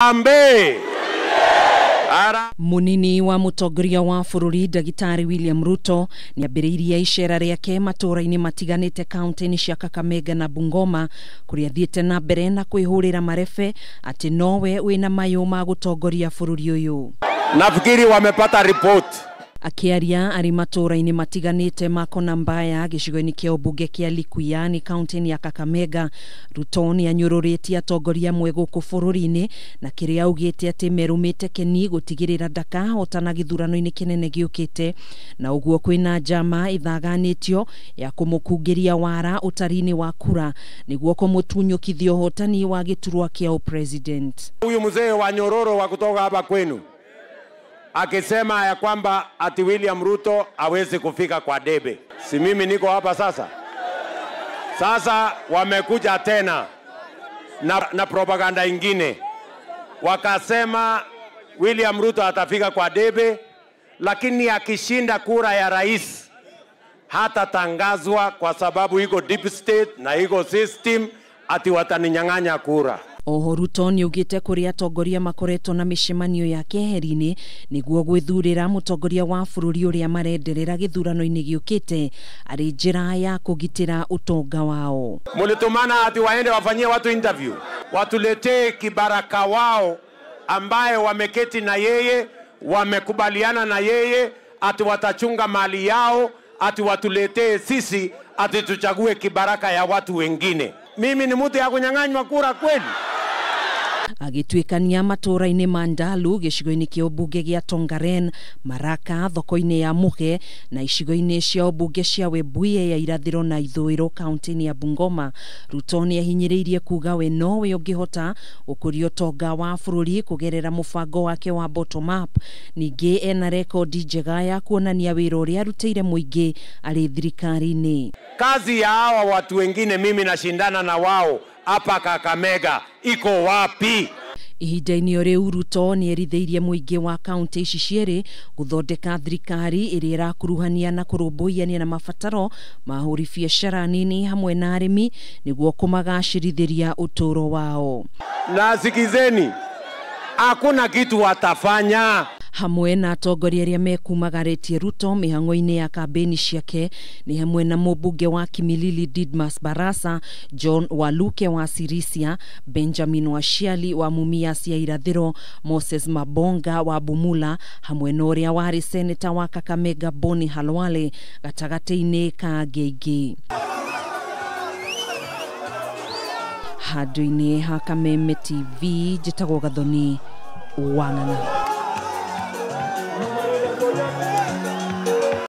Ambe. Munini wa mutongoria wa bururi Dagitari William Ruto ni ambiriirie icera riake matuura-ini matiganite kaunti-ini cia Kakamega na Bungoma kuria thiete na mbere na kwihurira marebe ati nowe wina mayu ma gutongoria bururi uyu. Nafikiri wamepata report. Akiaria ari matuura-ini matiganite makona mbaya gicigo-ini kia ubunge kia Likuyani kaunti-ini ya Kakamega, Ruto ni anyururitie atongoria amwe guku bururi-ini na kiria augite ati merumite keni gutigirira ndakahotana githurano-ini kinene giukite, na uguo kwina njama ithaganitio ya kumukungiria wara utari-ini wa kura niguo kumutunyukithia uhotani wa giturwa kia upresident. Huyu mzee wa nyororo wa kutoka hapa kwenu akisema ya kwamba ati William Ruto hawezi kufika kwa debe. Si mimi niko hapa sasa? Sasa wamekuja tena na propaganda ingine. Wakasema William Ruto atafika kwa debe, lakini akishinda kura ya rais hatatangazwa kwa sababu iko deep state na iko system ati wataninyang'anya kura. Oho Ruto ni ugite kuria atongoria makoretwo na mishemanio ya keheri-ini niguo gwithurira mutongoria wa bururi uria marenderera githurano-ini giukite ari njira ya kugitira utonga wao. Mulitumana ati waende wafanyie watu interview, watuletee kibaraka wao ambaye wameketi na yeye, wamekubaliana na yeye ati watachunga mali yao, ati watuletee sisi ati tuchague kibaraka ya watu wengine. Mimi ni mtu ya kunyang'anywa kura kweli? Agitwikania matuura-ini mandalu gicigo-ini kia ubunge gia Tongaren, Maraka, thoko-ini ya Muge na icigo-ini cia ubunge cia Webuye ya irathiro na ithuiro kaunti-ini ya Bungoma. Ruto ni ahinyiriirie kuuga we nowe ungihota gukuria utonga wa bururi kugerera mubango wake wa bottom up. Ningi ena rekodi njega ya kuonania wira uria arutire muingi ari thirikari-ini. Kazi ya hawa watu wengine mimi nashindana na wao hapa Kakamega iko wapi? Ihinda-ini riu Ruto ni eritheirie muingi wa kaunti ici cieri guthondeka thirikari iria irakuruhania na kurumbuiania na mabataro ma ahuri biacara nini hamwe na arimi niguo kumagacirithiria uturo wao. Na sikizeni, hakuna kitu watafanya. Hamwe na atongoria aria mekumagaritie Ruto mihang'o-ini ya kambeni ciake ni hamwe na mubunge wa Kimilili Didmas Barasa, John Waluke wa Sirisia, Benjamin Washiali wa Mumias ya irathiro, Moses Mabonga wa Bumula, hamwe na uria wari seneta wa Kakamega Boni Halwale gatagati-ini ka Geigi. Handũ-ini ha Kameme TV njitagwo Gathoni Wang'ang'a.